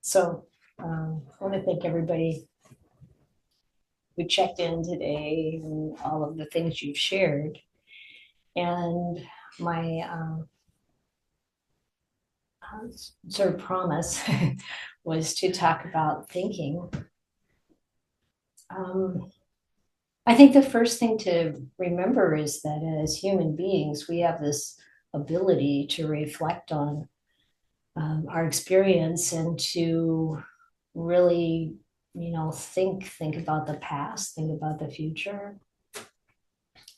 So I want to thank everybody who checked in today and all of the things you've shared. And my sort of promise was to talk about thinking. I think the first thing to remember is that as human beings, we have this ability to reflect on our experience and to really, think about the past, think about the future.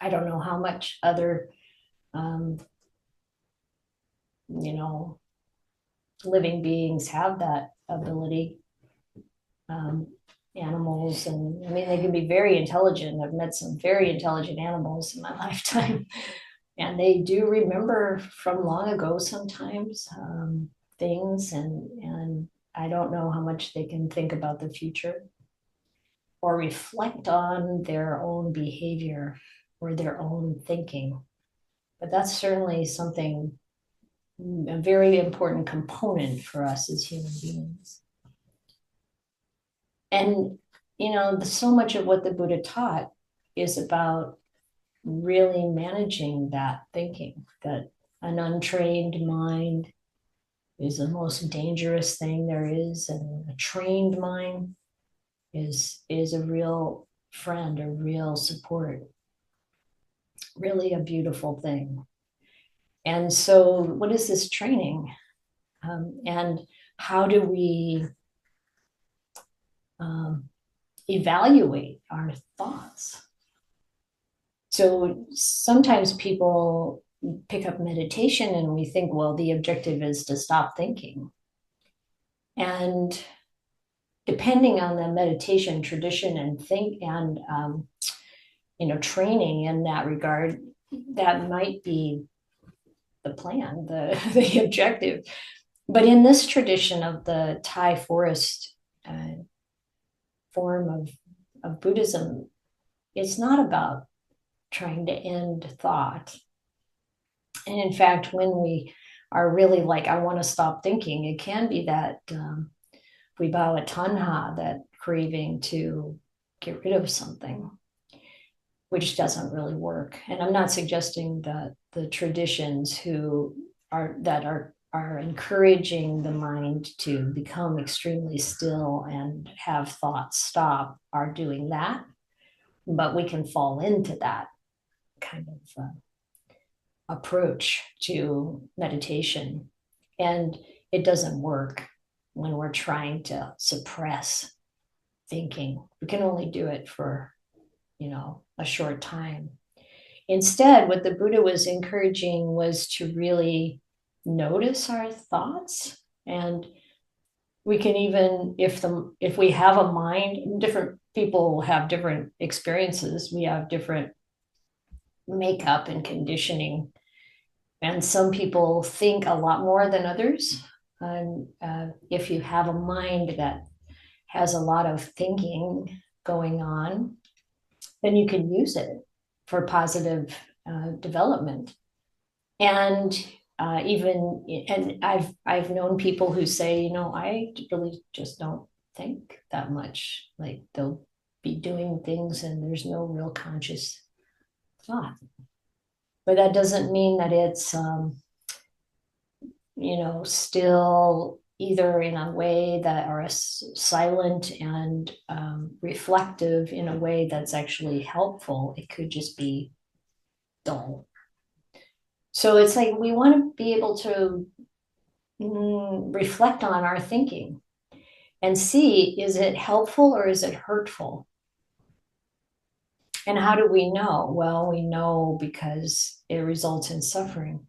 I don't know how much other, um, you know, living beings have that ability. Um, Animals, and I mean, they can be very intelligent. I've met some very intelligent animals in my lifetime, and they do remember from long ago sometimes things, and I don't know how much they can think about the future or reflect on their own behavior or their own thinking. But that's certainly something, a very important component for us as human beings. And, so much of what the Buddha taught is about really managing that thinking, that an untrained mind is the most dangerous thing there is, and a trained mind is a real friend, a real support, really a beautiful thing. And so, what is this training? And how do we evaluate our thoughts? So sometimes people pick up meditation and we think, well, the objective is to stop thinking. And depending on the meditation tradition and training in that regard, that might be the plan, the objective. But in this tradition of the Thai forest form of Buddhism, it's not about trying to end thought. And in fact, when we are really like, I want to stop thinking, it can be that vibhava tanha, that craving to get rid of something, which doesn't really work. And I'm not suggesting that the traditions are encouraging the mind to become extremely still and have thoughts stop are doing that, but we can fall into that kind of approach to meditation, and it doesn't work when we're trying to suppress thinking. We can only do it for a short time. Instead, what the Buddha was encouraging was to really notice our thoughts. And we can even, if we have a mind, different people have different experiences, we have different makeup and conditioning, and some people think a lot more than others. And if you have a mind that has a lot of thinking going on, then you can use it for positive development. And I've known people who say, I really just don't think that much. Like they'll be doing things and there's no real conscious thought. But that doesn't mean that it's still either in a way that are silent and reflective in a way that's actually helpful. It could just be dull. So it's like we want to be able to reflect on our thinking and see, is it helpful or is it hurtful? And how do we know? Well, we know because it results in suffering.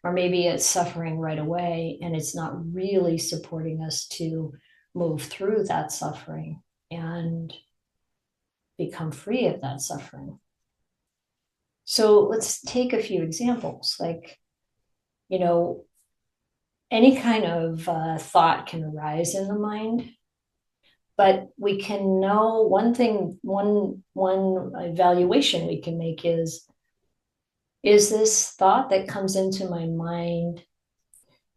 Or maybe it's suffering right away and it's not really supporting us to move through that suffering and become free of that suffering. So let's take a few examples. Like, any kind of thought can arise in the mind, but we can know one thing, one evaluation we can make is this thought that comes into my mind,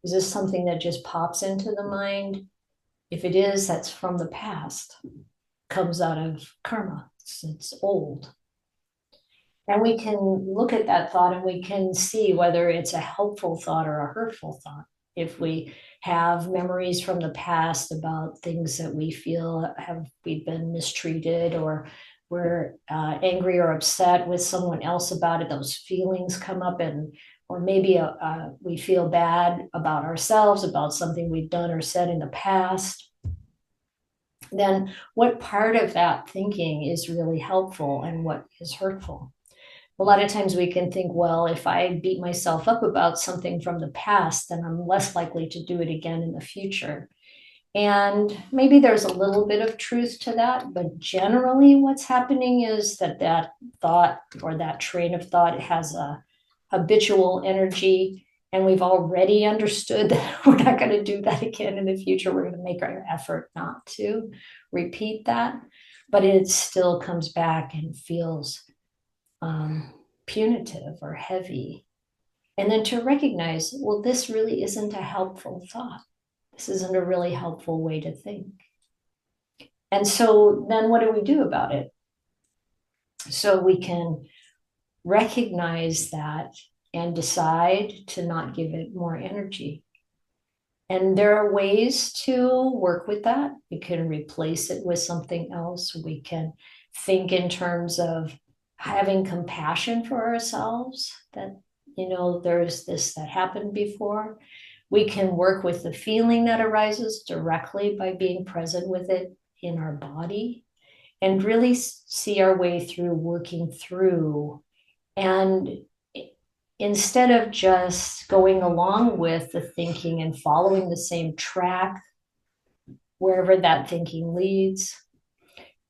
is this something that just pops into the mind? If it is, that's from the past, comes out of karma. It's old. And we can look at that thought and we can see whether it's a helpful thought or a hurtful thought. If we have memories from the past about things that we feel we've been mistreated, or we're angry or upset with someone else about it, those feelings come up, and or maybe we feel bad about ourselves, about something we've done or said in the past, then what part of that thinking is really helpful and what is hurtful? A lot of times we can think, well, if I beat myself up about something from the past, then I'm less likely to do it again in the future. And maybe there's a little bit of truth to that, but generally what's happening is that thought or that train of thought has a habitual energy, and we've already understood that we're not going to do that again in the future. We're going to make our effort not to repeat that, but it still comes back and feels punitive or heavy. And then to recognize, well, this really isn't a helpful thought. This isn't a really helpful way to think. And so then what do we do about it? So we can recognize that and decide to not give it more energy. And there are ways to work with that. We can replace it with something else. We can think in terms of having compassion for ourselves, that, there's this that happened before. We can work with the feeling that arises directly by being present with it in our body, and really see our way through working through. And instead of just going along with the thinking and following the same track wherever that thinking leads,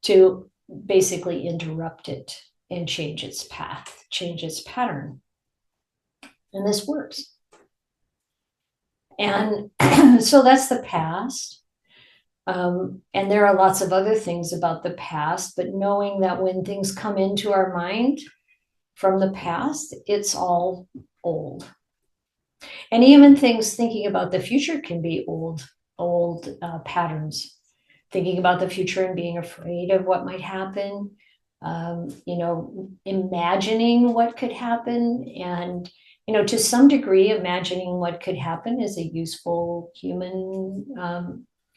to basically interrupt it and change its path, change its pattern. And this works. And so that's the past. And there are lots of other things about the past, but knowing that when things come into our mind from the past, it's all old. And even things thinking about the future can be old patterns. Thinking about the future and being afraid of what might happen, imagining what could happen. And, to some degree, imagining what could happen is a useful human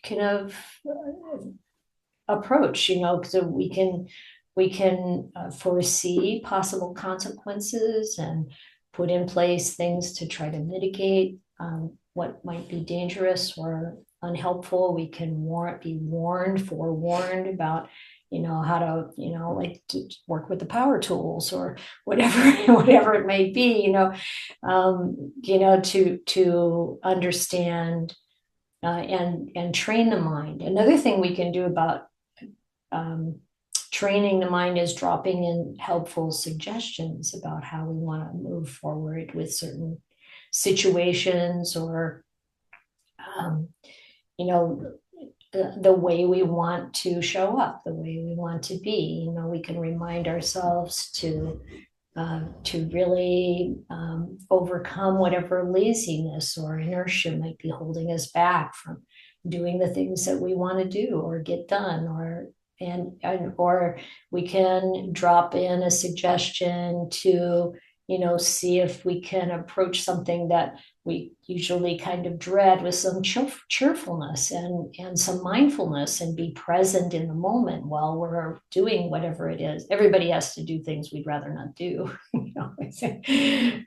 kind of approach, so we can foresee possible consequences and put in place things to try to mitigate what might be dangerous or unhelpful. We can be forewarned about, how to, like to work with the power tools or whatever it may be, to understand and train the mind. Another thing we can do about training the mind is dropping in helpful suggestions about how we want to move forward with certain situations, or the way we want to show up, the way we want to be. We can remind ourselves to really overcome whatever laziness or inertia might be holding us back from doing the things that we want to do or get done, or we can drop in a suggestion to, see if we can approach something that we usually kind of dread with some cheerfulness and some mindfulness, and be present in the moment while we're doing whatever it is. Everybody has to do things we'd rather not do.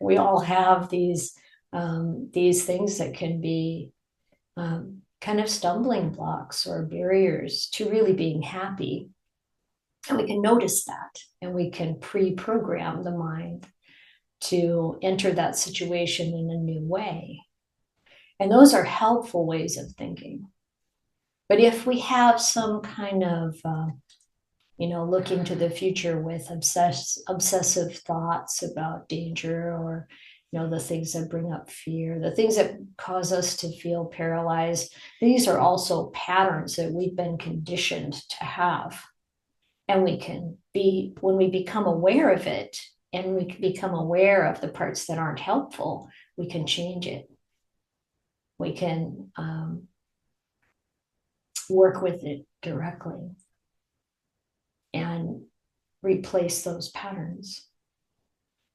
We all have these things that can be kind of stumbling blocks or barriers to really being happy. And we can notice that, and we can pre-program the mind to enter that situation in a new way. And those are helpful ways of thinking. But if we have some kind of, looking to the future with obsessive thoughts about danger, or the things that bring up fear, the things that cause us to feel paralyzed, these are also patterns that we've been conditioned to have. And when we become aware of it, and we can become aware of the parts that aren't helpful, we can change it. We can work with it directly and replace those patterns.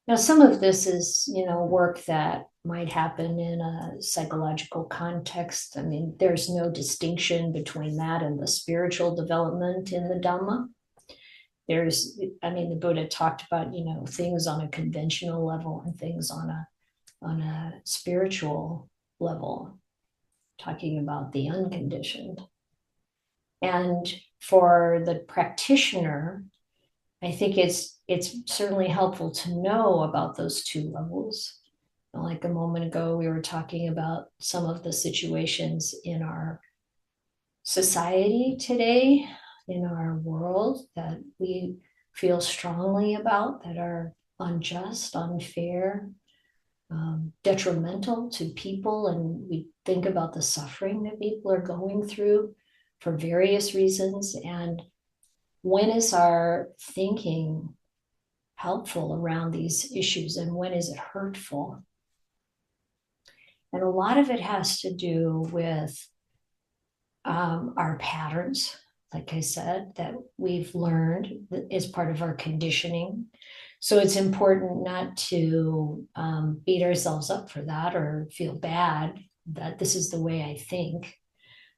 Now, some of this is, work that might happen in a psychological context. I mean, there's no distinction between that and the spiritual development in the Dhamma. The Buddha talked about, things on a conventional level and things on a spiritual level, talking about the unconditioned. And for the practitioner, I think it's certainly helpful to know about those two levels. Like a moment ago, we were talking about some of the situations in our society today, in our world, that we feel strongly about, that are unjust, unfair, detrimental to people. And we think about the suffering that people are going through for various reasons. And when is our thinking helpful around these issues, and when is it hurtful? And a lot of it has to do with our patterns, like I said, that we've learned as part of our conditioning. So it's important not to beat ourselves up for that or feel bad that this is the way I think,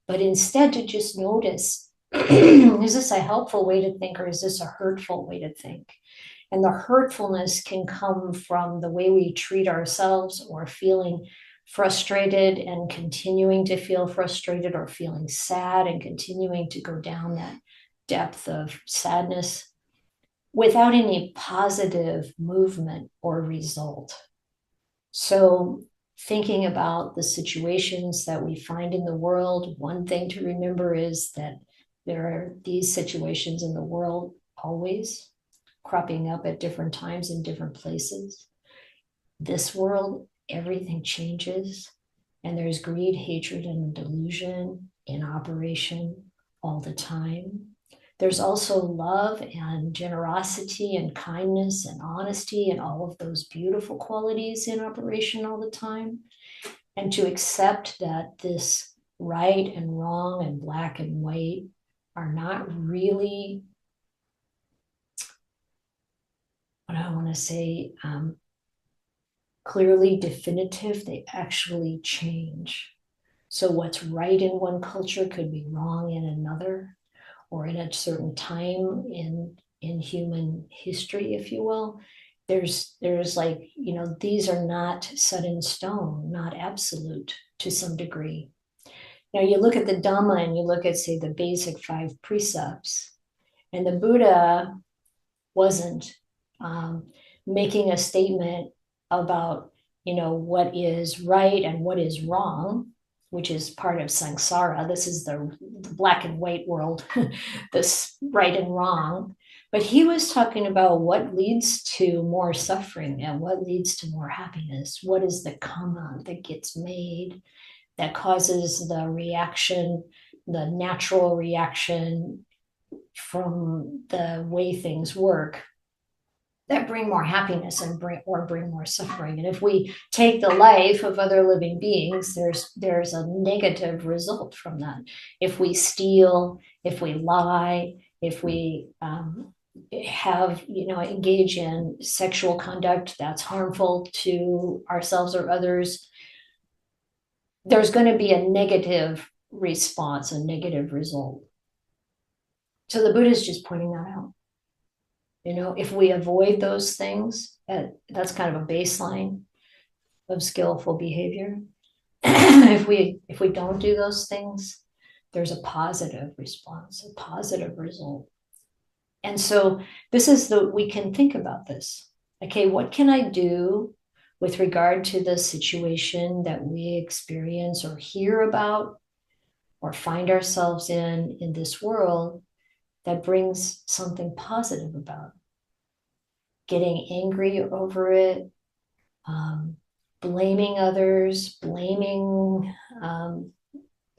but instead to just notice, is this a helpful way to think, or is this a hurtful way to think? And the hurtfulness can come from the way we treat ourselves, or feeling frustrated and continuing to feel frustrated, or feeling sad and continuing to go down that depth of sadness without any positive movement or result. So thinking about the situations that we find in the world, one thing to remember is that there are these situations in the world always cropping up at different times in different places. This world, everything changes, and there's greed, hatred, and delusion in operation all the time. There's also love and generosity and kindness and honesty and all of those beautiful qualities in operation all the time. And to accept that this right and wrong and black and white are not really, what I want to say, clearly definitive. They actually change. So what's right in one culture could be wrong in another, or in a certain time in human history, if you will. There's like, these are not set in stone, not absolute to some degree. Now you look at the Dhamma and you look at, say, the basic 5 precepts, and the Buddha wasn't making a statement about, what is right and what is wrong, which is part of samsara. This is the black and white world, this right and wrong. But he was talking about what leads to more suffering and what leads to more happiness. What is the karma that gets made that causes the reaction, the natural reaction from the way things work, that bring more happiness and bring more suffering. And if we take the life of other living beings, there's a negative result from that. If we steal, if we lie, if we engage in sexual conduct that's harmful to ourselves or others, there's going to be a negative response, a negative result. So the Buddha is just pointing that out. If we avoid those things, that's kind of a baseline of skillful behavior. if we don't do those things, there's a positive response, a positive result. And so we can think about this. Okay, what can I do with regard to the situation that we experience or hear about or find ourselves in this world that brings something positive about? Getting angry over it, blaming others, blaming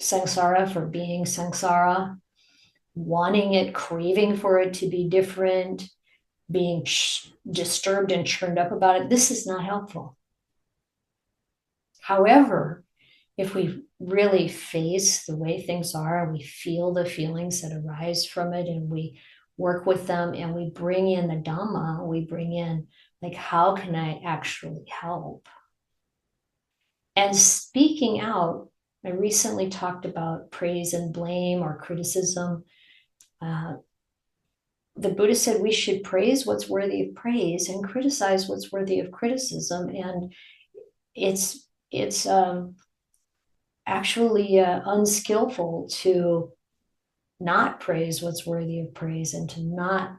samsara for being samsara, wanting it, craving for it to be different, being disturbed and churned up about it. This is not helpful. However, if we really face the way things are, and we feel the feelings that arise from it, and we work with them, and we bring in the Dhamma, we bring in, like, how can I actually help? And speaking out, I recently talked about praise and blame or criticism. The Buddha said we should praise what's worthy of praise and criticize what's worthy of criticism. And it's actually unskillful to not praise what's worthy of praise and to not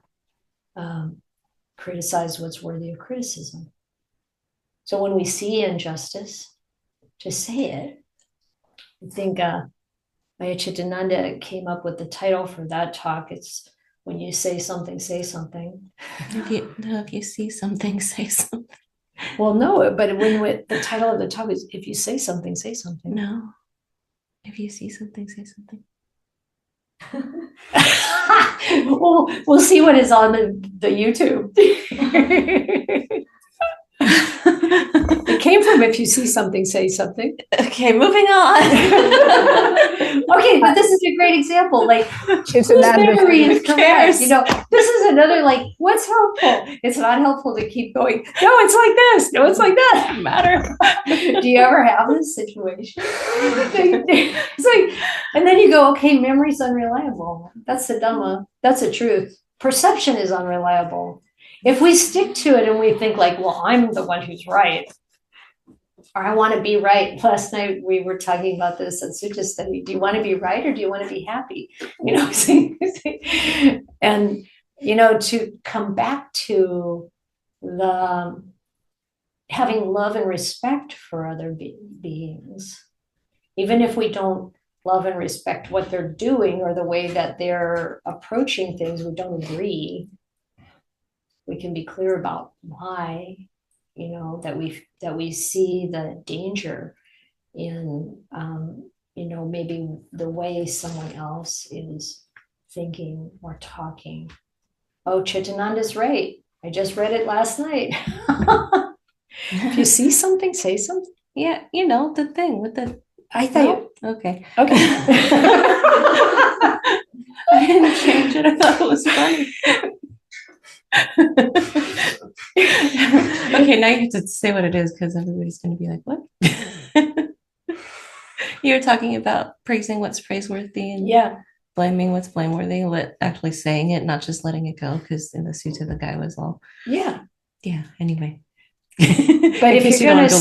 criticize what's worthy of criticism. So when we see injustice, to say it. I think Ayya Chitananda came up with the title for that talk. It's when you say something, say something. If you see something, say something. Well, no, but the title of the talk is if you say something, say something. No. If you see something, say something. We'll see what is on the YouTube. It came from if you see something, say something. Okay, moving on. Okay, but this is a great example. Like, whose memory is correct? You know, this is another, like, what's helpful? It's not helpful to keep going. No, it's like this. No, it's like that. Doesn't matter. Do you ever have this situation? It's like, and then you go, okay, memory's unreliable. That's the Dhamma. That's the truth. Perception is unreliable. If we stick to it and we think like, well, I'm the one who's right, or I want to be right. Last night we were talking about this at Sutta study. Do you want to be right or do you want to be happy? You know, and you know, to come back to the having love and respect for other beings, even if we don't love and respect what they're doing or the way that they're approaching things, we don't agree. We can be clear about why, you know, that we see the danger in, you know, maybe the way someone else is thinking or talking. Oh, Chitananda's right. I just read it last night. If you see something, say something. Yeah, you know, the thing with the. I thought. No? Okay. I didn't change it. I thought it was funny. Okay, now you have to say what it is because everybody's going to be like, what? You're talking about praising what's praiseworthy and blaming what's blameworthy, actually saying it, not just letting it go, because in the sutta the guy was all anyway. But if you're going to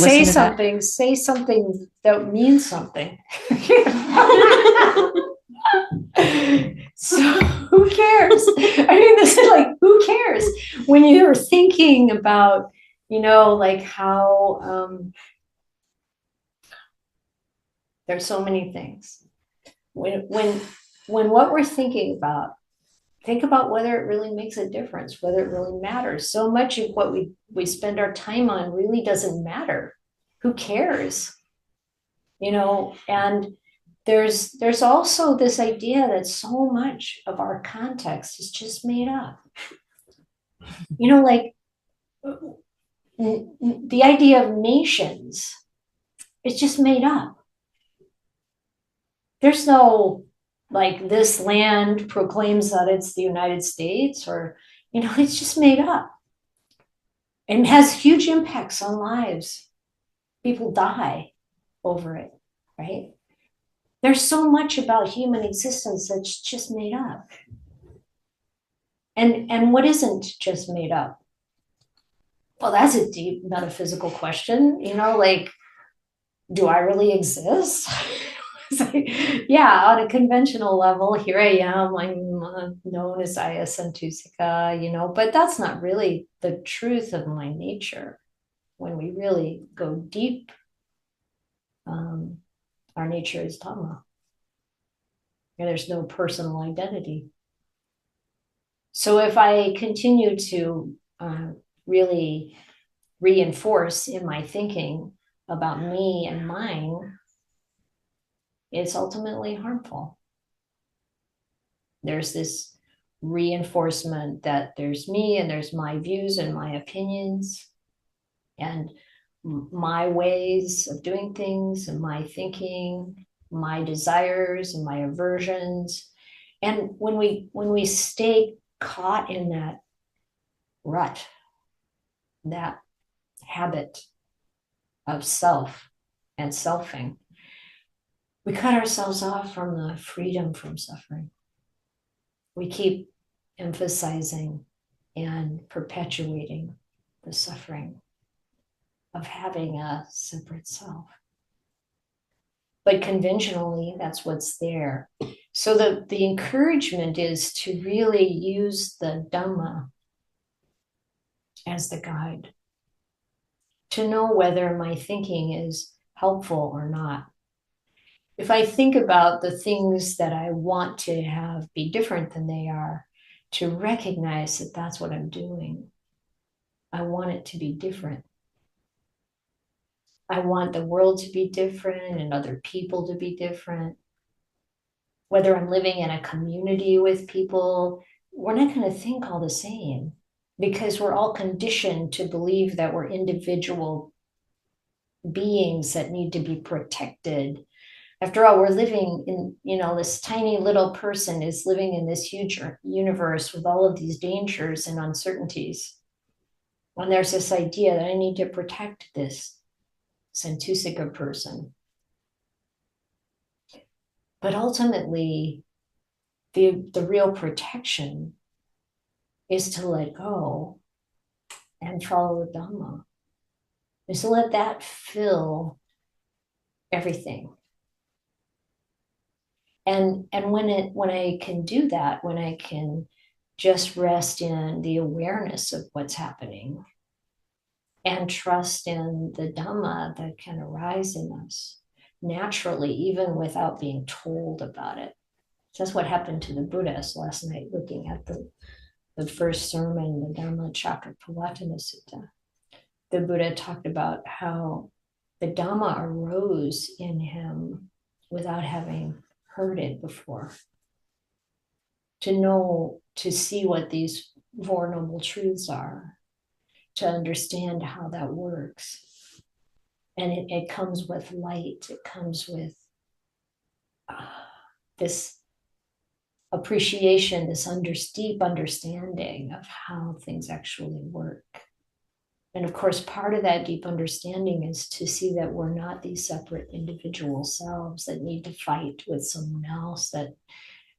say something that means something. So who cares? I mean, this is like, who cares when you're thinking about, you know, like how there's so many things. When what we're thinking about, think about whether it really makes a difference, whether it really matters. So much of what we spend our time on really doesn't matter. Who cares? You know, and there's also this idea that so much of our context is just made up. You know, like the idea of nations, it's just made up. There's no, like, this land proclaims that it's the United States, or, you know, it's just made up and has huge impacts on lives. People die over it, right? There's so much about human existence that's just made up. And what isn't just made up? Well, that's a deep metaphysical question, you know, like, do I really exist? Like, yeah, on a conventional level, here I am, I'm known as Ayya Santussika, you know, but that's not really the truth of my nature. When we really go deep, our nature is Dhamma. And there's no personal identity. So if I continue to really reinforce in my thinking about me and mine, it's ultimately harmful. There's this reinforcement that there's me and there's my views and my opinions. And my ways of doing things and my thinking, my desires and my aversions. And when we stay caught in that rut, that habit of self and selfing, we cut ourselves off from the freedom from suffering. We keep emphasizing and perpetuating the suffering of having a separate self. But conventionally, that's what's there. So the encouragement is to really use the Dhamma as the guide, to know whether my thinking is helpful or not. If I think about the things that I want to have be different than they are, to recognize that that's what I'm doing. I want it to be different. I want the world to be different and other people to be different. Whether I'm living in a community with people, we're not going to think all the same because we're all conditioned to believe that we're individual beings that need to be protected. After all, we're living in, this tiny little person is living in this huge universe with all of these dangers and uncertainties. When there's this idea that I need to protect this Santussika person. But ultimately, the real protection is to let go and follow the Dhamma, is to let that fill everything. And when I can do that, when I can just rest in the awareness of what's happening and trust in the Dhamma that can arise in us naturally, even without being told about it. That's what happened to the Buddhas last night, looking at the first sermon, the Dhamma Chakrapavatana Sutta. The Buddha talked about how the Dhamma arose in him without having heard it before. To know, to see what these Four Noble Truths are, to understand how that works. And it comes with light, it comes with this appreciation, this deep understanding of how things actually work. And of course, part of that deep understanding is to see that we're not these separate individual selves that need to fight with someone else, that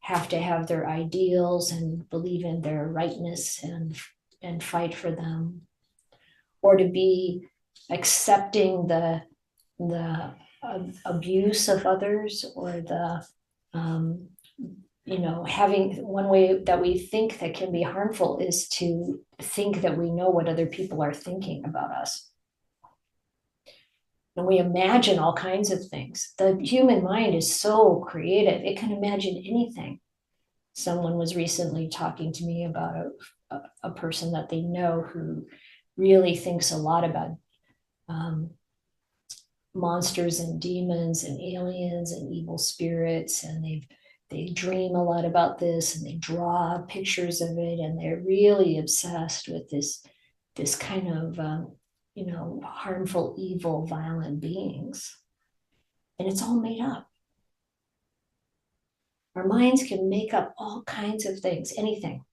have to have their ideals and believe in their rightness and fight for them, or to be accepting the abuse of others, or the having one way that we think that can be harmful is to think that we know what other people are thinking about us. And we imagine all kinds of things. The human mind is so creative, it can imagine anything. Someone was recently talking to me about a person that they know who really thinks a lot about monsters and demons and aliens and evil spirits, and they dream a lot about this, and they draw pictures of it, and they're really obsessed with this kind of harmful, evil, violent beings. And it's all made up. Our minds can make up all kinds of things, anything.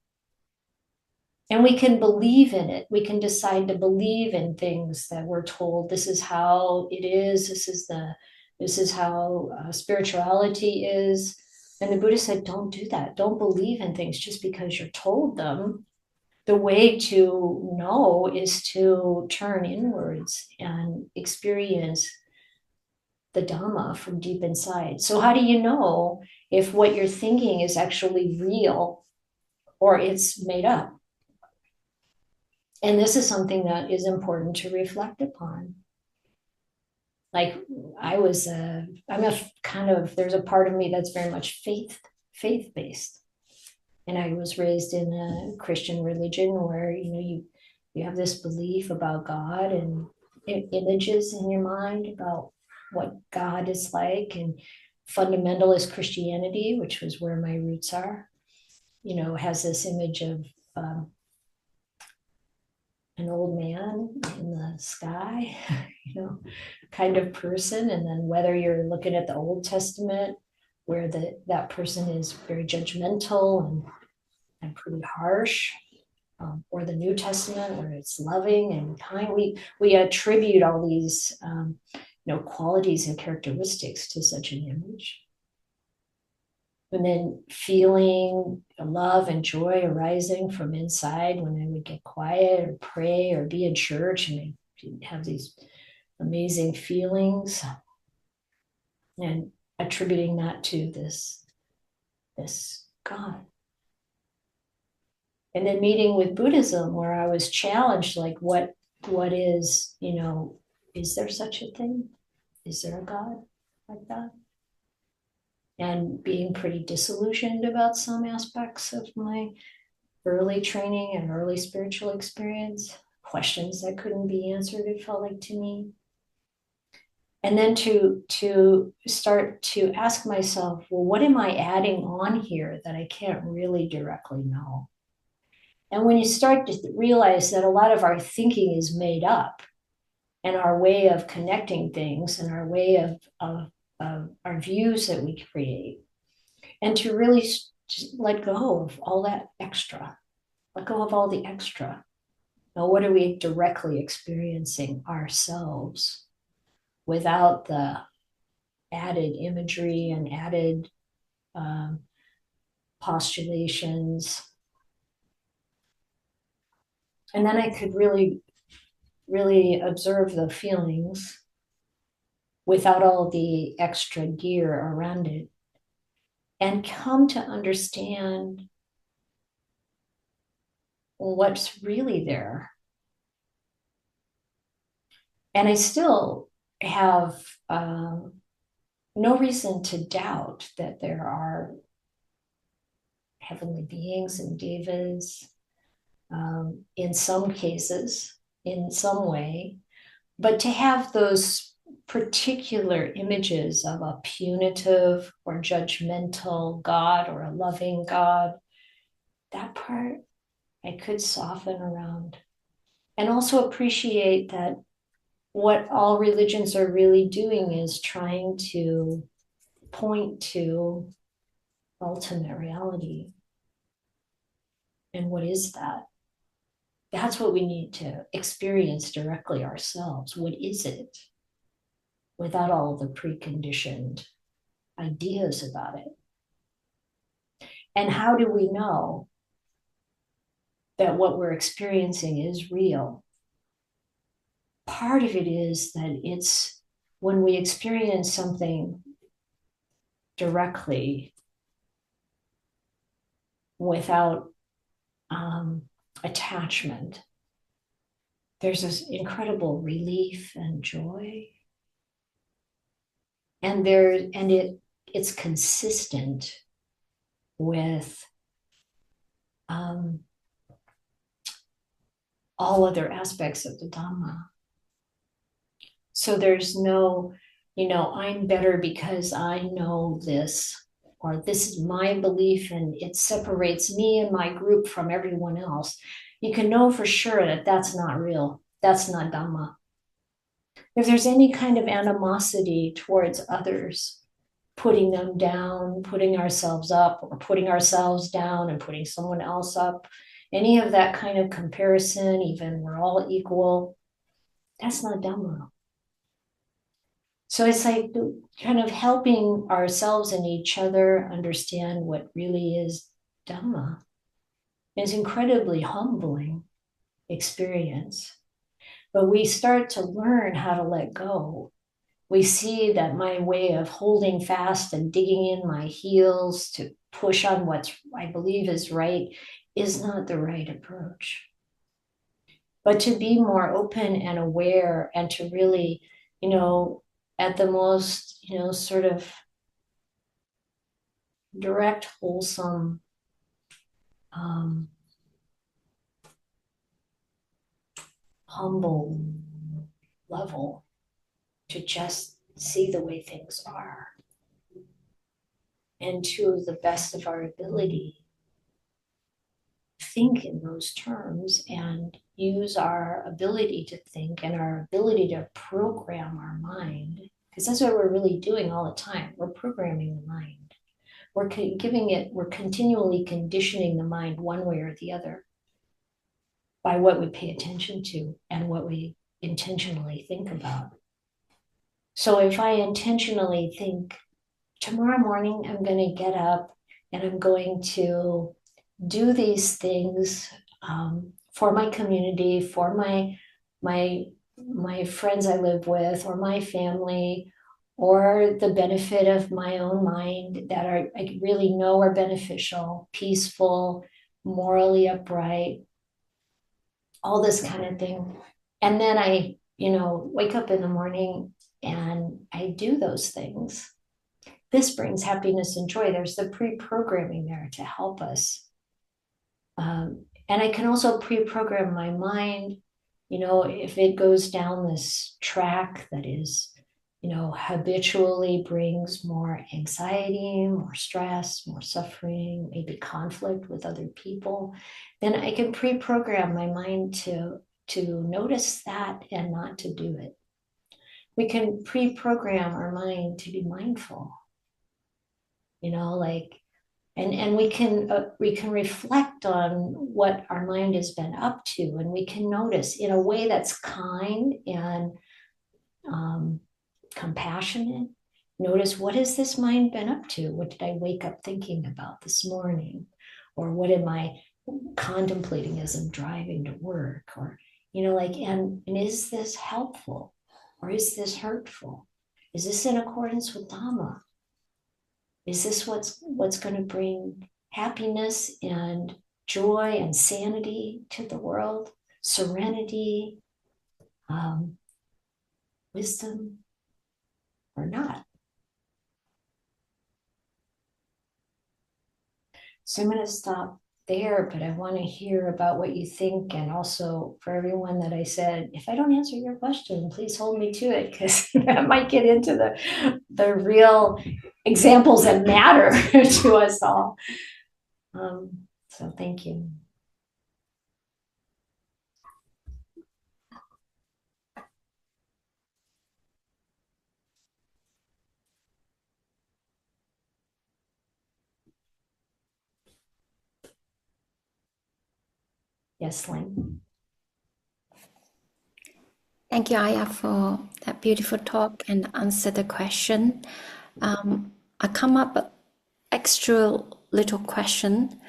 And we can believe in it. We can decide to believe in things that we're told this is how it is. This is how spirituality is. And the Buddha said, don't do that. Don't believe in things just because you're told them. The way to know is to turn inwards and experience the Dhamma from deep inside. So how do you know if what you're thinking is actually real or it's made up? And this is something that is important to reflect upon. Like there's a part of me that's very much faith-based. And I was raised in a Christian religion where, you have this belief about God and images in your mind about what God is like. And fundamentalist Christianity, which was where my roots are, has this image of an old man in the sky, kind of person. And then whether you're looking at the Old Testament, where that person is very judgmental and pretty harsh, or the New Testament, where it's loving and kind. We attribute all these qualities and characteristics to such an image. And then feeling love and joy arising from inside when I would get quiet or pray or be in church, and I have these amazing feelings, and attributing that to this God. And then meeting with Buddhism, where I was challenged, like what is, is there such a thing? Is there a God like that? And being pretty disillusioned about some aspects of my early training and early spiritual experience, questions that couldn't be answered, it felt like to me. And then to start to ask myself, well, what am I adding on here that I can't really directly know? And when you start to realize that a lot of our thinking is made up, and our way of connecting things and our way of our views that we create, and to really just let go of all that extra, let go of all the extra. Now, what are we directly experiencing ourselves without the added imagery and added postulations? And then I could really, really observe the feelings without all the extra gear around it, and come to understand what's really there. And I still have no reason to doubt that there are heavenly beings and devas, in some cases, in some way, but to have those particular images of a punitive or judgmental God or a loving God, that part I could soften around. And also appreciate that what all religions are really doing is trying to point to ultimate reality. And what is that? That's what we need to experience directly ourselves. What is it? Without all the preconditioned ideas about it. And how do we know that what we're experiencing is real? Part of it is that it's when we experience something directly without attachment, there's this incredible relief and joy. And it's consistent with all other aspects of the Dhamma. So there's no, I'm better because I know this, or this is my belief and it separates me and my group from everyone else. You can know for sure that that's not real. That's not Dhamma. If there's any kind of animosity towards others, putting them down, putting ourselves up, or putting ourselves down and putting someone else up, any of that kind of comparison, even we're all equal, that's not Dhamma. So it's like kind of helping ourselves and each other understand what really is Dhamma. It's an incredibly humbling experience. But we start to learn how to let go. We see that my way of holding fast and digging in my heels to push on what I believe is right is not the right approach. But to be more open and aware and to really, at the most, sort of direct, wholesome, humble level, to just see the way things are. And to the best of our ability, think in those terms and use our ability to think and our ability to program our mind, because that's what we're really doing all the time. We're programming the mind. We're we're continually conditioning the mind one way or the other by what we pay attention to and what we intentionally think about. So if I intentionally think, tomorrow morning I'm going to get up and I'm going to do these things for my community, for my friends I live with, or my family, or the benefit of my own mind that I really know are beneficial, peaceful, morally upright, all this kind of thing. And then I, wake up in the morning and I do those things. This brings happiness and joy. There's the pre-programming there to help us. And I can also pre-program my mind, if it goes down this track that is, habitually brings more anxiety, more stress, more suffering, maybe conflict with other people, then I can pre-program my mind to notice that and not to do it. We can pre-program our mind to be mindful, like, and we can reflect on what our mind has been up to, and we can notice in a way that's kind and compassionate. Notice, what has this mind been up to? What did I wake up thinking about this morning? Or what am I contemplating as I'm driving to work? Or, and is this helpful? Or is this hurtful? Is this in accordance with Dhamma? Is this what's going to bring happiness and joy and sanity to the world? Serenity, wisdom, or not? So I'm going to stop there, but I want to hear about what you think. And also for everyone that I said, if I don't answer your question, please hold me to it, because I might get into the real examples that matter to us all. So thank you. Yes, Lynn. Thank you, Ayya, for that beautiful talk and answer the question. I come up with extra little question.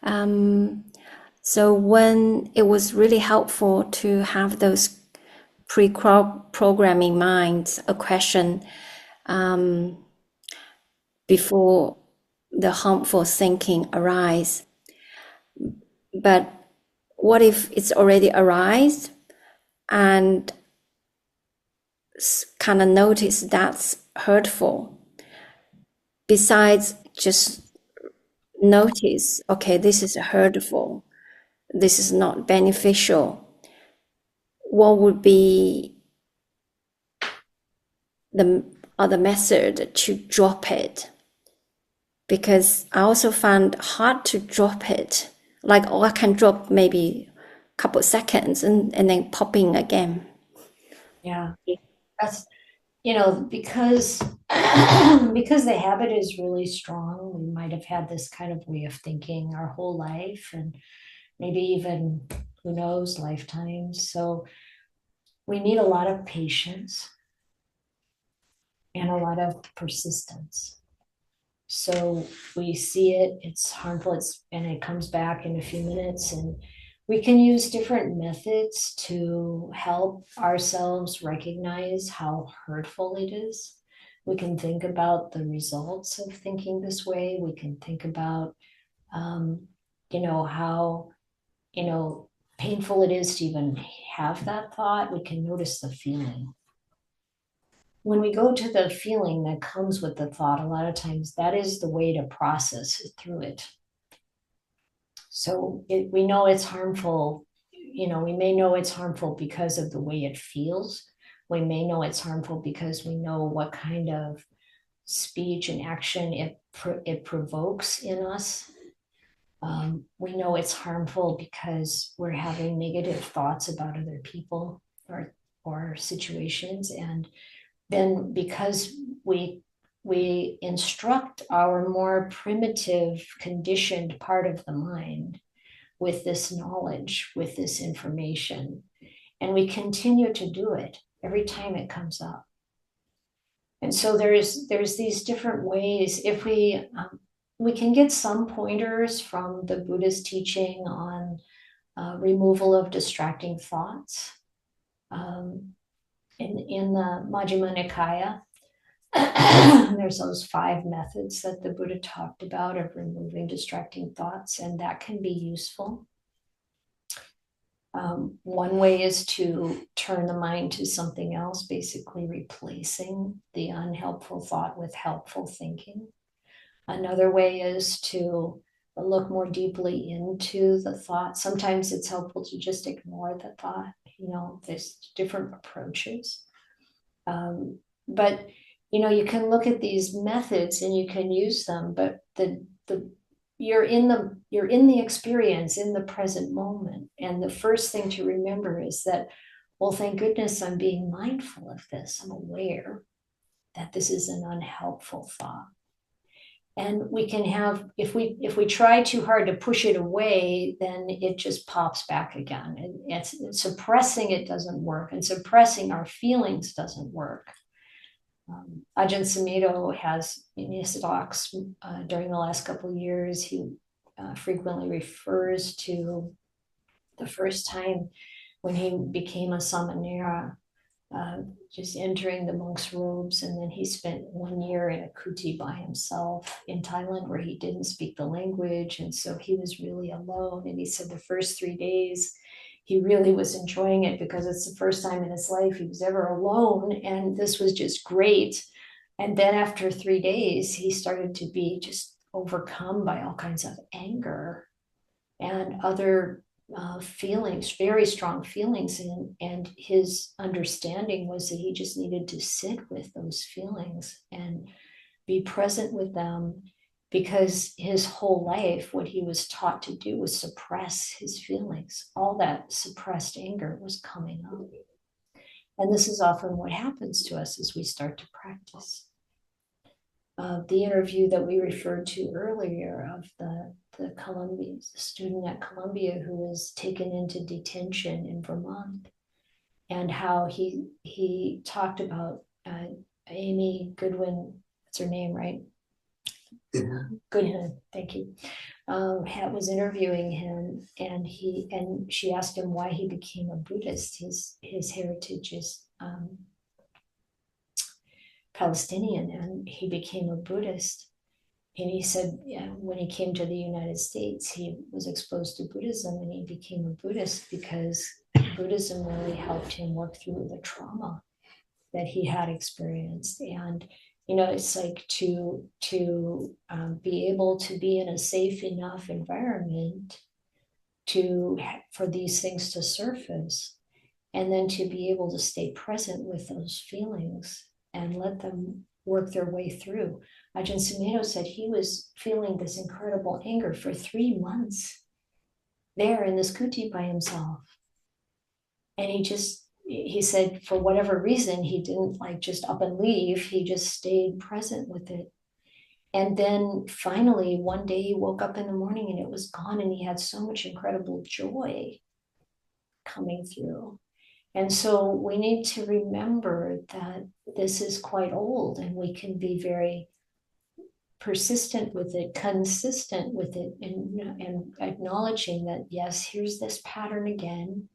So when it was really helpful to have those pre-programming minds, a question before the harmful thinking arise. But what if it's already arise and kind of notice that's hurtful? Besides just notice, okay, this is hurtful, this is not beneficial, what would be the other method to drop it? Because I also found hard to drop it. Like, I can drop maybe a couple of seconds and then popping again. Yeah, that's, because the habit is really strong. We might have had this kind of way of thinking our whole life, and maybe even, who knows, lifetimes. So we need a lot of patience and a lot of persistence. So we see it, it's harmful, and it comes back in a few minutes, and we can use different methods to help ourselves recognize how hurtful it is. We can think about the results of thinking this way. We can think about, how, painful it is to even have that thought. We can notice the feeling. When we go to the feeling that comes with the thought, a lot of times that is the way to process it through it. So we know it's harmful. We may know it's harmful because of the way it feels. We may know it's harmful because we know what kind of speech and action it provokes in us. We know it's harmful because we're having negative thoughts about other people or situations. And then because we instruct our more primitive, conditioned part of the mind with this knowledge, with this information, and we continue to do it every time it comes up. And so there's these different ways. If we can get some pointers from the Buddhist teaching on removal of distracting thoughts. In the Majjhima Nikaya, there's those 5 methods that the Buddha talked about of removing distracting thoughts, and that can be useful. One way is to turn the mind to something else, basically replacing the unhelpful thought with helpful thinking. Another way is to look more deeply into the thought. Sometimes it's helpful to just ignore the thought. There's different approaches. But you can look at these methods and you can use them, but you're in the experience in the present moment. And the first thing to remember is that, well, thank goodness I'm being mindful of this. I'm aware that this is an unhelpful thought. And we can have, if we try too hard to push it away, then it just pops back again. And suppressing it doesn't work, and suppressing our feelings doesn't work. Ajahn Sumedho has, in his talks during the last couple of years, he frequently refers to the first time when he became a samanera, just entering the monk's robes. And then he spent 1 year in a kuti by himself in Thailand, where he didn't speak the language. And so he was really alone. And he said the first 3 days, he really was enjoying it because it's the first time in his life he was ever alone. And this was just great. And then after 3 days, he started to be just overcome by all kinds of anger and other feelings, very strong feelings. And his understanding was that he just needed to sit with those feelings and be present with them, because his whole life, what he was taught to do was suppress his feelings. All that suppressed anger was coming up. And this is often what happens to us as we start to practice. The interview that we referred to earlier of the student at Columbia who was taken into detention in Vermont, and how he talked about Amy Goodwin, that's her name, right? Goodwin, thank you. Was interviewing him, and she asked him why he became a Buddhist. His heritage is Palestinian, and he became a Buddhist. And he said, when he came to the United States, he was exposed to Buddhism, and he became a Buddhist because Buddhism really helped him work through the trauma that he had experienced. And it's like to be able to be in a safe enough environment for these things to surface, and then to be able to stay present with those feelings and let them work their way through. Ajahn Sumedho said he was feeling this incredible anger for 3 months there in this kuti by himself. And he said, for whatever reason, he didn't just up and leave. He just stayed present with it. And then finally, one day he woke up in the morning and it was gone, and he had so much incredible joy coming through. And so we need to remember that this is quite old, and we can be very persistent with it, consistent with it, and acknowledging that, yes, here's this pattern again,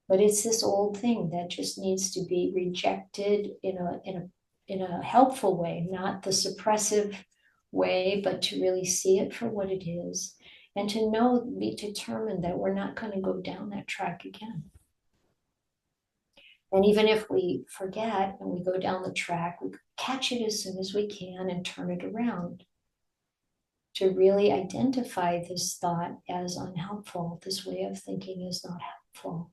but it's this old thing that just needs to be rejected in a helpful way, not the suppressive way, but to really see it for what it is, and to be determined that we're not going to go down that track again. And even if we forget and we go down the track, we catch it as soon as we can and turn it around to really identify this thought as unhelpful. This way of thinking is not helpful.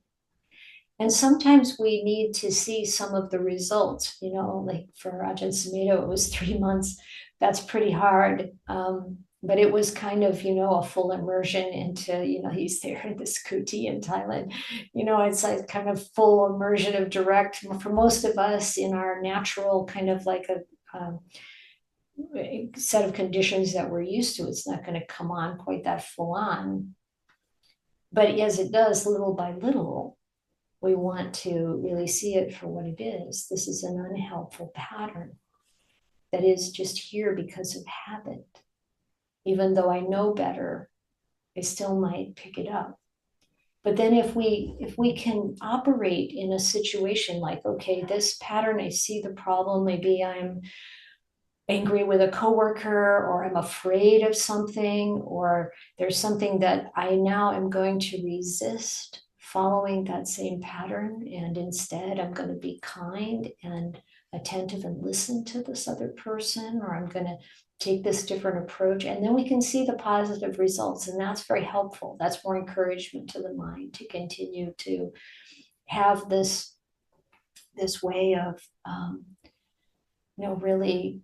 And sometimes we need to see some of the results, like for Ajahn Sumedho, it was 3 months. That's pretty hard. But it was kind of, a full immersion into, he's there in this kuti in Thailand. It's like kind of full immersion of direct for most of us in our natural kind of like a set of conditions that we're used to. It's not going to come on quite that full on. But as it does, little by little, we want to really see it for what it is. This is an unhelpful pattern that is just here because of habit. Even though I know better, I still might pick it up. But then if we can operate in a situation like, okay, this pattern, I see the problem, maybe I'm angry with a coworker, or I'm afraid of something, or there's something that I now am going to resist following that same pattern, and instead I'm going to be kind and attentive and listen to this other person, or I'm going to take this different approach, and then we can see the positive results, and that's very helpful. That's more encouragement to the mind to continue to have this way of really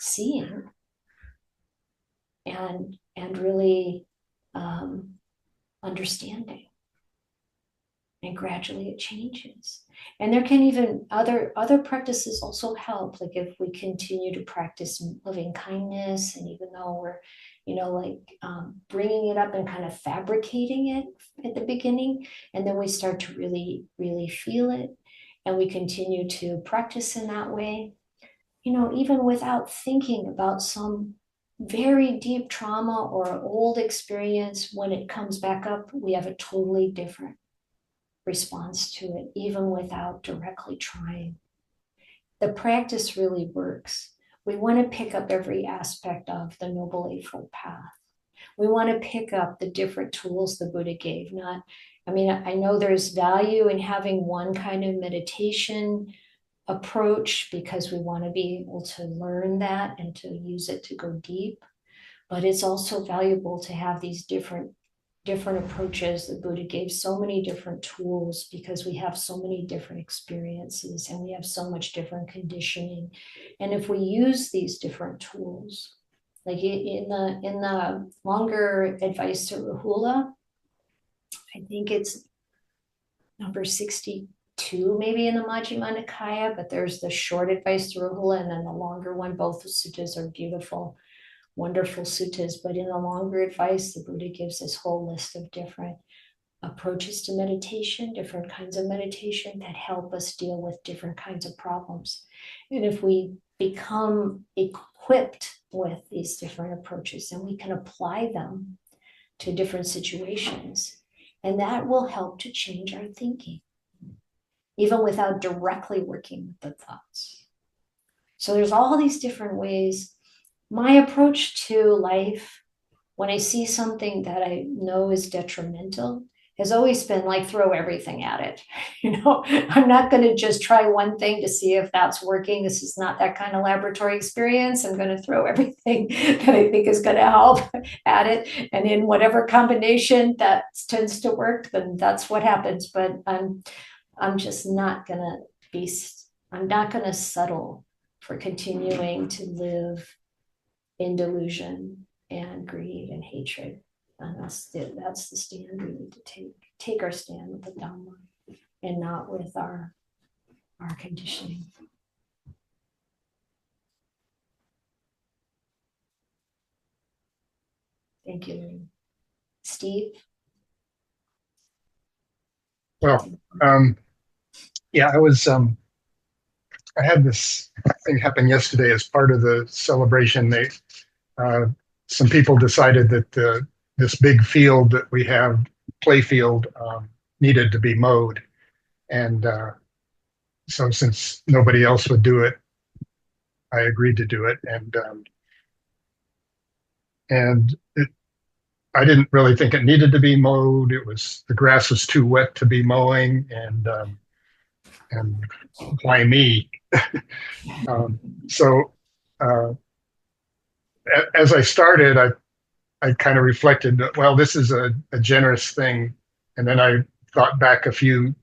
seeing and really understanding. And gradually it changes. And there can even other practices also help. Like if we continue to practice loving kindness, and even though we're bringing it up and kind of fabricating it at the beginning, and then we start to really really feel it, and we continue to practice in that way, even without thinking about some very deep trauma or old experience, when it comes back up, we have a totally different response to it, even without directly trying. The practice really works. We want to pick up every aspect of the Noble Eightfold Path. We want to pick up the different tools the Buddha gave. I know there's value in having one kind of meditation approach because we want to be able to learn that and to use it to go deep. But it's also valuable to have these different approaches. The Buddha gave so many different tools because we have so many different experiences and we have so much different conditioning. And if we use these different tools, like in the longer advice to Rahula, I think it's number 62, maybe in the Majjhima Nikaya, but there's the short advice to Rahula and then the longer one. Both the suttas are beautiful, wonderful suttas, but in the longer advice, the Buddha gives this whole list of different approaches to meditation, different kinds of meditation that help us deal with different kinds of problems. And if we become equipped with these different approaches, then we can apply them to different situations, and that will help to change our thinking, even without directly working with the thoughts. So there's all these different ways. My approach to life, when I see something that I know is detrimental, has always been like, throw everything at it. I'm not going to just try one thing to see if that's working. This is not that kind of laboratory experience. I'm going to throw everything that I think is going to help at it. And in whatever combination that tends to work, then that's what happens. But I'm just not going to settle for continuing to live in delusion and greed and hatred. And that's the stand we need to take our stand with the Dhamma and not with our conditioning. Thank you. Steve? Well, yeah, I had this thing happen yesterday as part of the celebration. Some people decided that this big field that we have, play field, needed to be mowed. And so since nobody else would do it, I agreed to do it. And I didn't really think it needed to be mowed. The grass was too wet to be mowing, and why me? So as I started, I kind of reflected that, well, this is a generous thing. And then I thought back a few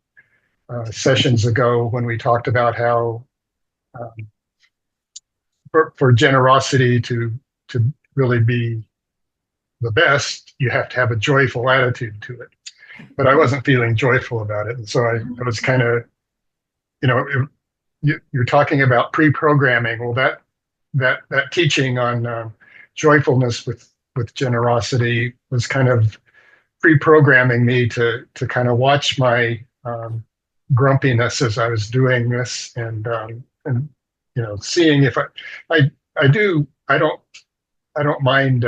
sessions ago when we talked about how for generosity to really be the best, you have to have a joyful attitude to it. But I wasn't feeling joyful about it. And so I was kind of, you're talking about pre-programming. Well, that teaching on joyfulness with generosity was kind of pre-programming me to kind of watch my grumpiness as I was doing this, and seeing if I don't mind.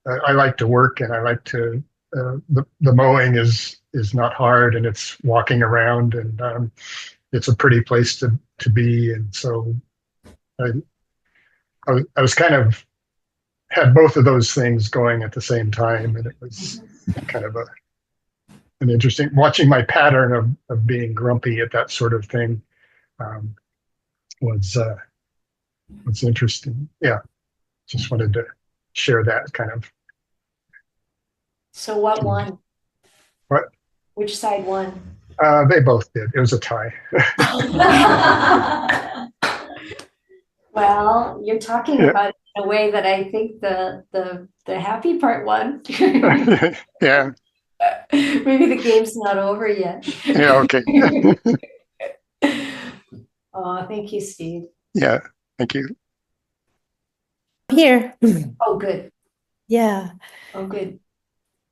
I like to work, and I like to the mowing is not hard, and it's walking around, and it's a pretty place to be, and so I I was kind of had both of those things going at the same time, and it was kind of an interesting watching my pattern of being grumpy at that sort of thing um, was interesting. Yeah, just wanted to share that kind of. So what won? What? Which side won? They both did. It was a tie. Well, you're talking about it in a way that I think the happy part won. Yeah. Maybe the game's not over yet. Yeah. Okay. Oh, thank you, Steve. Yeah. Thank you. Here. Oh, good. Yeah. Oh, good.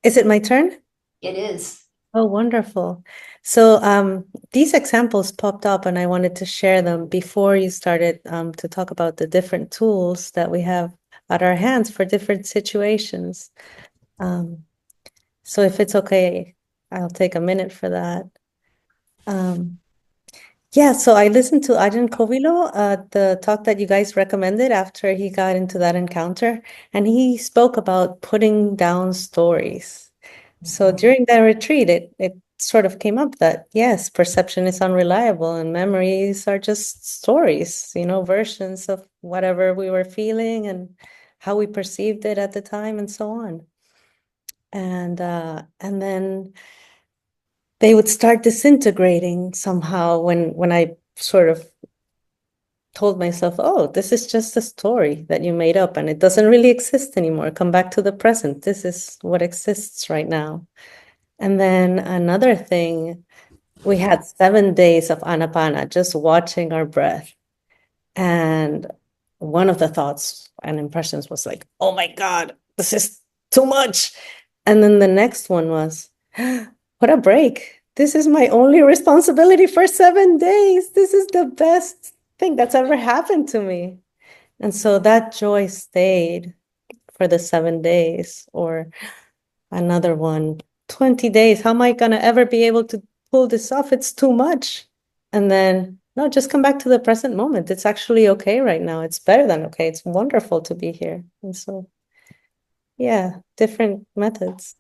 Is it my turn? It is. Oh, wonderful. So these examples popped up and I wanted to share them before you started to talk about the different tools that we have at our hands for different situations. So if it's okay, I'll take a minute for that. Yeah, so I listened to Ajahn Kovilo, the talk that you guys recommended after he got into that encounter, and he spoke about putting down stories. So during that retreat, it sort of came up that, yes, perception is unreliable and memories are just stories, versions of whatever we were feeling and how we perceived it at the time and so on. And then they would start disintegrating somehow when I sort of told myself, oh, this is just a story that you made up and it doesn't really exist anymore. Come back to the present. This is what exists right now. And then another thing, we had 7 days of Anapana, just watching our breath. And one of the thoughts and impressions was like, oh my God, this is too much. And then the next one was, what a break. This is my only responsibility for 7 days. This is the best thing that's ever happened to me. And so that joy stayed for the 7 days. Or another one, 20 days. How am I going to ever be able to pull this off? It's too much. And then, no, just come back to the present moment. It's actually okay right now. It's better than okay. It's wonderful to be here. And so, yeah, different methods.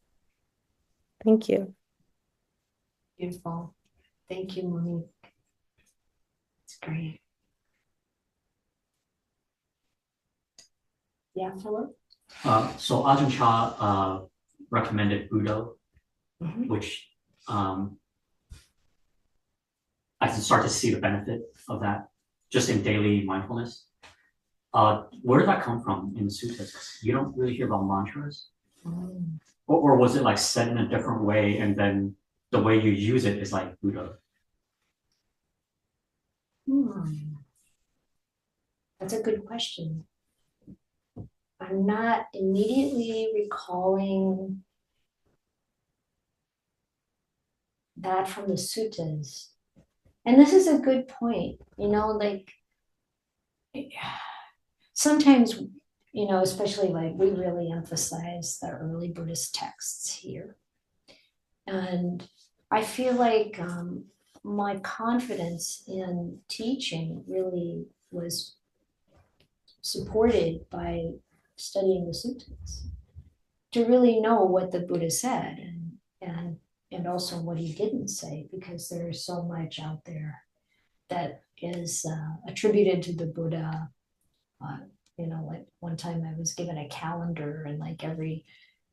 Thank you. Beautiful. Thank you, Monique. It's great. Yeah, Philip? So Ajahn Chah recommended Buddha, which I can start to see the benefit of that just in daily mindfulness. Where did that come from in the suttas? You don't really hear about mantras? Or was it like said in a different way and then the way you use it is like Buddha? That's a good question. I'm not immediately recalling that from the suttas. And this is a good point, like sometimes, especially like we really emphasize the early Buddhist texts here. And I feel like my confidence in teaching really was supported by studying the suttas to really know what the Buddha said and also what he didn't say, because there's so much out there that is attributed to the Buddha. Like one time I was given a calendar and like every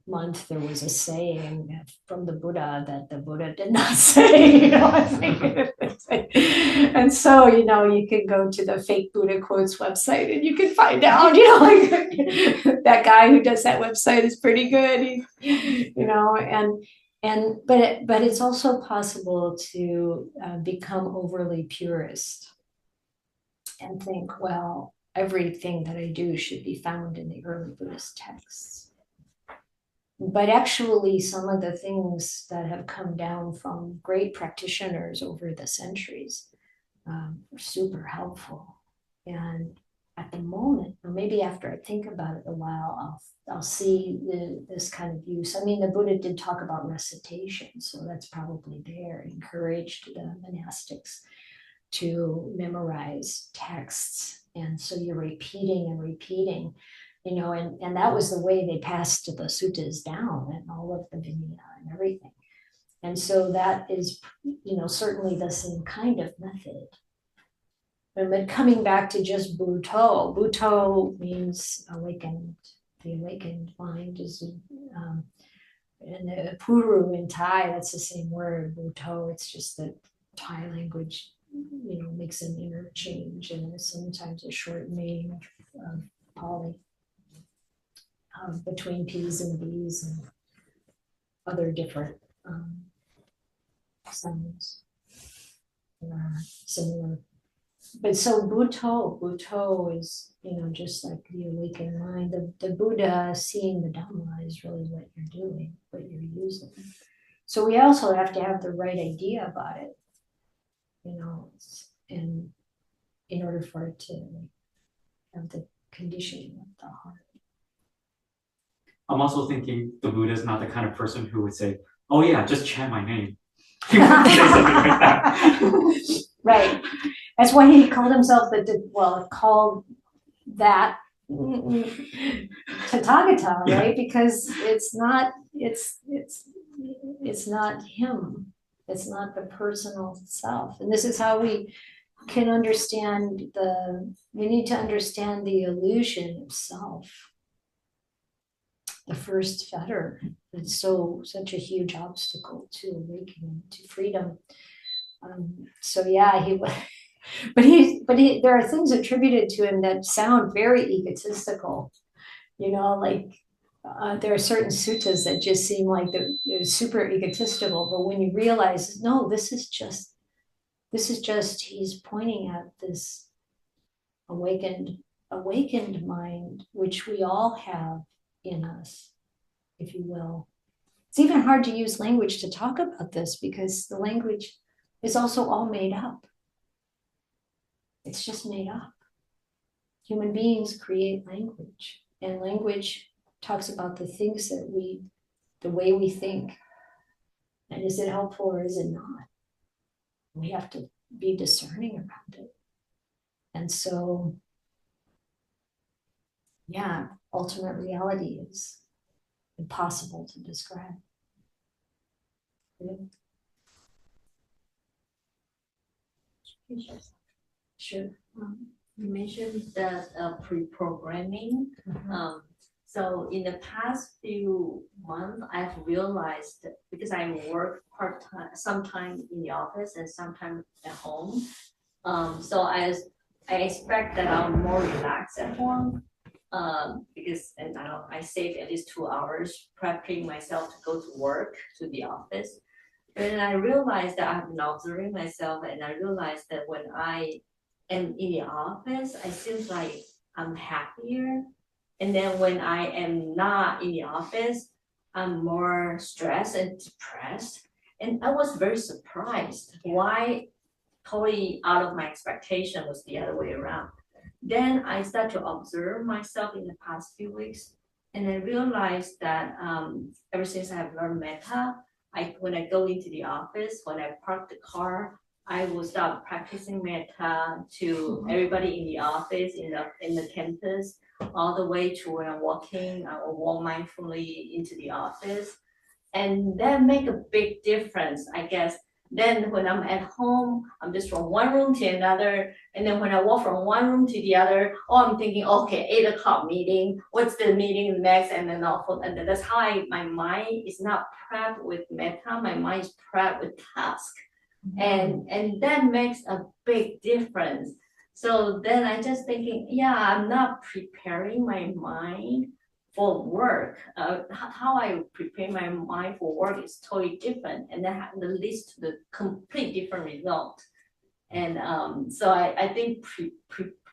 month there was a saying from the Buddha that the Buddha did not say. I think And so, you can go to the fake Buddha quotes website and you can find out, like that guy who does that website is pretty good, but it's also possible to become overly purist and think, well, everything that I do should be found in the early Buddhist texts. But actually, some of the things that have come down from great practitioners over the centuries are super helpful. And at the moment, or maybe after I think about it a while, I'll see this kind of use. I mean, the Buddha did talk about recitation, so that's probably there, encouraged the monastics to memorize texts. And so you're repeating and repeating. And that was the way they passed the suttas down and all of the Vinaya and everything. And so that is, certainly the same kind of method. But coming back to just Buddho means awakened. The awakened mind is, and the Puru in Thai, that's the same word, Buddho. It's just that Thai language, makes an interchange, and sometimes a short name of Pali. Between P's and B's and other different sounds similar. But so Buddho is, just like the awakened mind. The Buddha seeing the Dhamma is really what you're doing, what you're using. So we also have to have the right idea about it, and in order for it to have the conditioning of the heart. I'm also thinking the Buddha is not the kind of person who would say, "Oh yeah, just chant my name." Say something like that. Right. That's why he called himself called that Tathagata, right? Because it's not him. It's not the personal self. And this is how we can understand we need to understand the illusion of self. The first fetter that's such a huge obstacle to awakening, to freedom. There are things attributed to him that sound very egotistical. There are certain suttas that just seem like they're super egotistical. But when you realize, no, this is just he's pointing at this awakened mind, which we all have in us, if you will. It's even hard to use language to talk about this because the language is also all made up. It's just made up. Human beings create language, and language talks about the things the way we think. And is it helpful or is it not? We have to be discerning around it. And so, ultimate reality is impossible to describe. Sure. You mentioned that pre-programming. So in the past few months, I've realized that because I work part-time, sometimes in the office and sometimes at home. So I expect that I'm more relaxed at home. Because I save at least 2 hours prepping myself to go to work, to the office. And I realized that I've been observing myself, and I realized that when I am in the office, I seem like I'm happier. And then when I am not in the office, I'm more stressed and depressed. And I was very surprised why totally out of my expectation was the other way around. Then I started to observe myself in the past few weeks, and I realized that ever since I have learned metta, when I go into the office, when I park the car, I will start practicing metta to everybody in the office, in the campus, all the way to when I'm walking. I will walk mindfully into the office, and that make a big difference, I guess. Then when I'm at home, I'm just from one room to another. And then when I walk from one room to the other, I'm thinking, okay, 8 o'clock meeting, what's the meeting next? And then that's how my mind is not prepped with metta. My mind is prepped with task. And that makes a big difference. So then I just thinking, yeah, I'm not preparing my mind for work. How I prepare my mind for work is totally different, and that leads to the complete different result. And so I think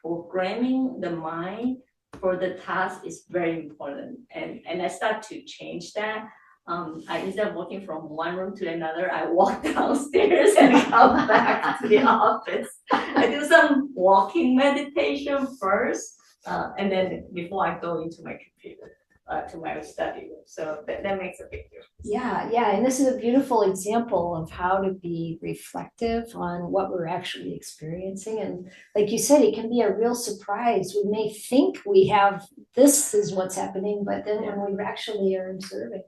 programming the mind for the task is very important. And I start to change that. I instead of walking from one room to another, I walk downstairs and come back to the office. I do some walking meditation first, and then before I go into my computer, to my study room. So that makes a big difference. Yeah. And this is a beautiful example of how to be reflective on what we're actually experiencing. And like you said, it can be a real surprise. We may think we have this is what's happening, but then when we actually are observing,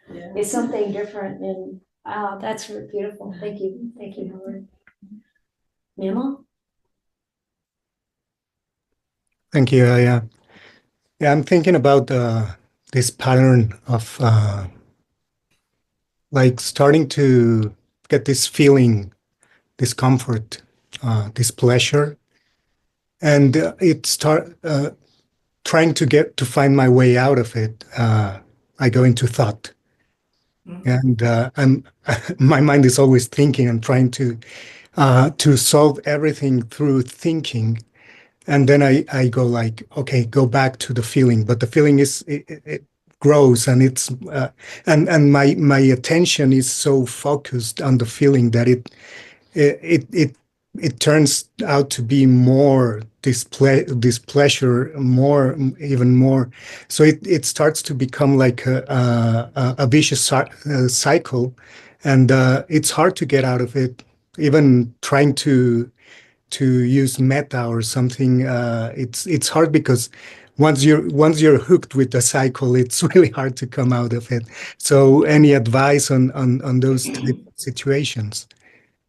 it's something different. And wow, that's beautiful. Thank you, Howard. Memo? Thank you. Yeah, I'm thinking about this pattern of like starting to get this feeling, discomfort, this pleasure, and trying to find my way out of it. I go into thought, and my mind is always thinking and trying to solve everything through thinking. And then I go like, okay, go back to the feeling, but the feeling it grows, and it's and my attention is so focused on the feeling that it turns out to be more displeasure, more, even more. So it starts to become like a vicious cycle, and it's hard to get out of it. Even trying to use meta or something, it's hard, because once you're hooked with the cycle, it's really hard to come out of it. So any advice on those type of situations?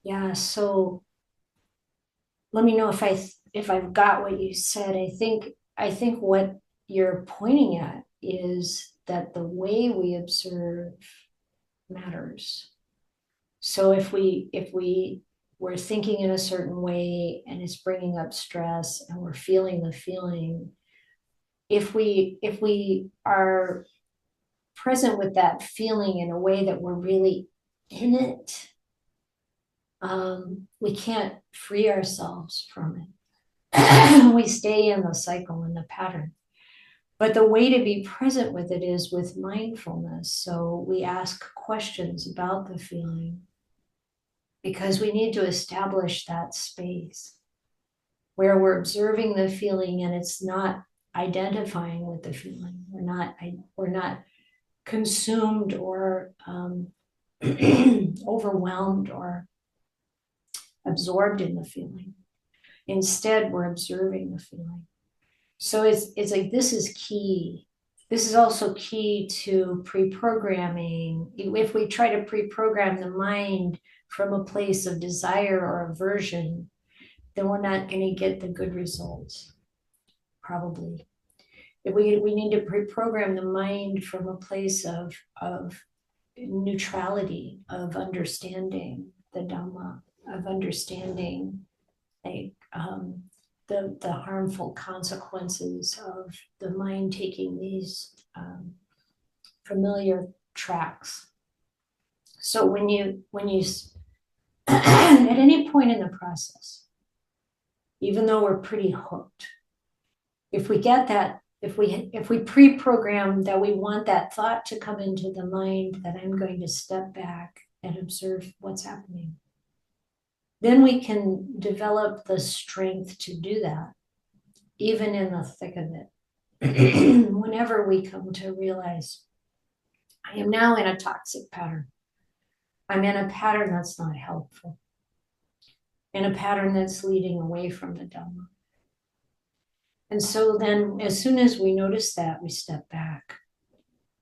Yeah, so let me know if I've got what you said. I think what you're pointing at is that the way we observe matters. So if we're thinking in a certain way and it's bringing up stress and we're feeling the feeling, if we are present with that feeling in a way that we're really in it, we can't free ourselves from it. We stay in the cycle and the pattern. But the way to be present with it is with mindfulness. So we ask questions about the feeling, because we need to establish that space where we're observing the feeling and it's not identifying with the feeling. We're not consumed or overwhelmed or absorbed in the feeling. Instead, we're observing the feeling. So it's like, this is key. This is also key to pre-programming. If we try to pre-program the mind from a place of desire or aversion, then we're not going to get the good results, probably. If we need to pre-program the mind from a place of neutrality, of understanding the Dhamma, of understanding like the harmful consequences of the mind taking these familiar tracks. So when you at any point in the process, even though we're pretty hooked, if we get that, if we pre-program that we want that thought to come into the mind, that I'm going to step back and observe what's happening, then we can develop the strength to do that, even in the thick of it. Whenever we come to realize, I am now in a toxic pattern. I'm in a pattern that's not helpful, in a pattern that's leading away from the Dhamma. And so then, as soon as we notice that, we step back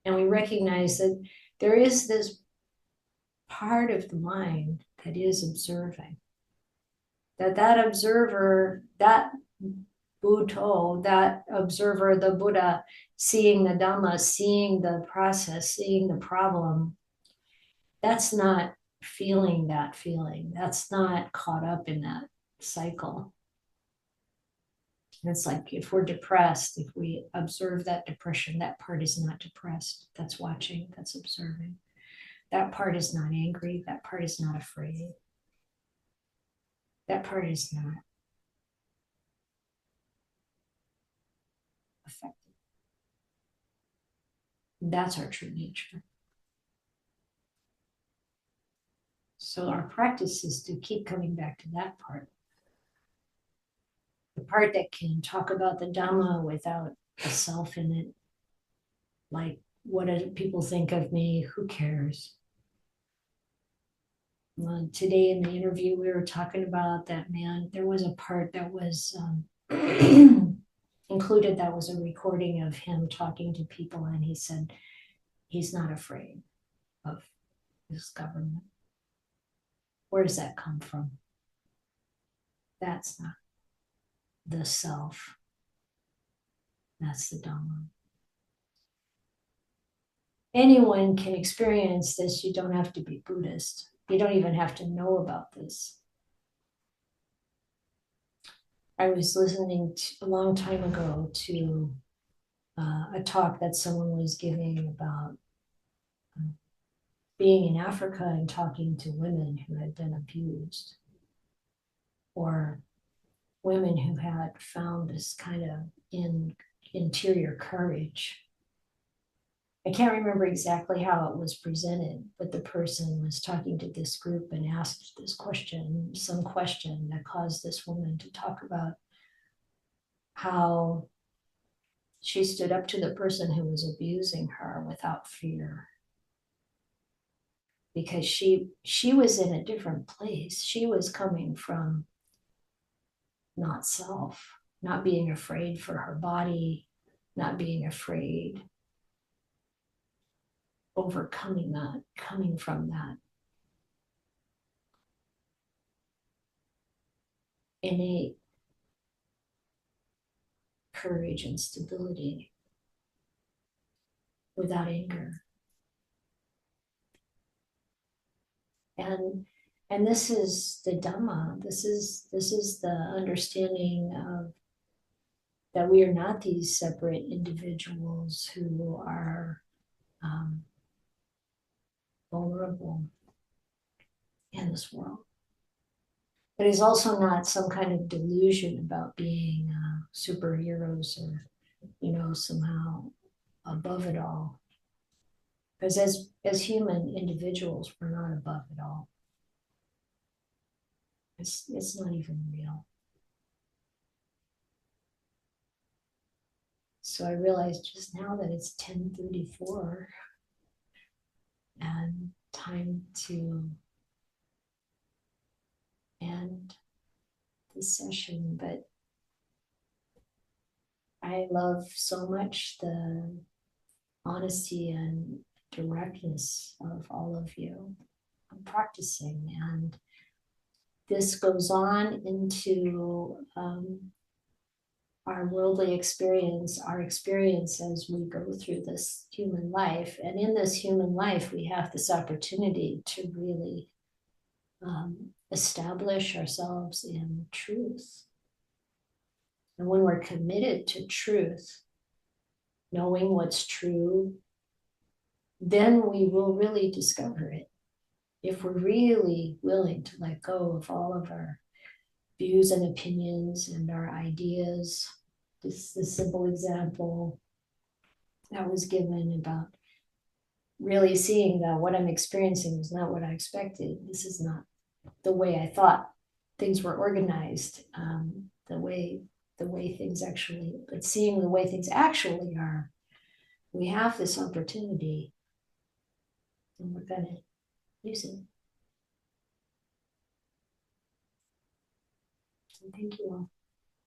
and we recognize that there is this part of the mind that is observing. That observer, that Buddha, that observer, the Buddha, seeing the Dhamma, seeing the process, seeing the problem, that's not feeling that feeling. That's not caught up in that cycle. And it's like if we're depressed, if we observe that depression, that part is not depressed. That's watching, that's observing. That part is not angry. That part is not afraid. That part is not affected. That's our true nature. So our practice is to keep coming back to that part. The part that can talk about the Dhamma without a self in it. Like, what do people think of me? Who cares? Today in the interview, we were talking about that man. There was a part that was included that was a recording of him talking to people, and he said he's not afraid of this government. Where does that come from? That's not the self. That's the Dhamma. Anyone can experience this. You don't have to be Buddhist. You don't even have to know about this. I was listening a long time ago to a talk that someone was giving about being in Africa and talking to women who had been abused, or women who had found this kind of interior courage. I can't remember exactly how it was presented, but the person was talking to this group and asked this question, some question that caused this woman to talk about how she stood up to the person who was abusing her without fear. Because she was in a different place. She was coming from not self, not being afraid for her body, not being afraid, overcoming that, coming from that innate courage and stability without anger. And this is the Dhamma. This is the understanding of that we are not these separate individuals who are vulnerable in this world. But it's also not some kind of delusion about being superheroes or, somehow above it all. Because as human individuals, we're not above it all. It's not even real. So I realized just now that it's 10:34 and time to end the session. But I love so much the honesty and directness of all of you. I'm practicing, and this goes on into our worldly experience, our experience as we go through this human life. And in this human life, we have this opportunity to really establish ourselves in truth. And when we're committed to truth, knowing what's true, then we will really discover it. If we're really willing to let go of all of our views and opinions and our ideas. This is a simple example that was given about really seeing that what I'm experiencing is not what I expected. This is not the way I thought things were organized, the way things actually, but seeing the way things actually are, we have this opportunity and we're going to use it. So thank you all.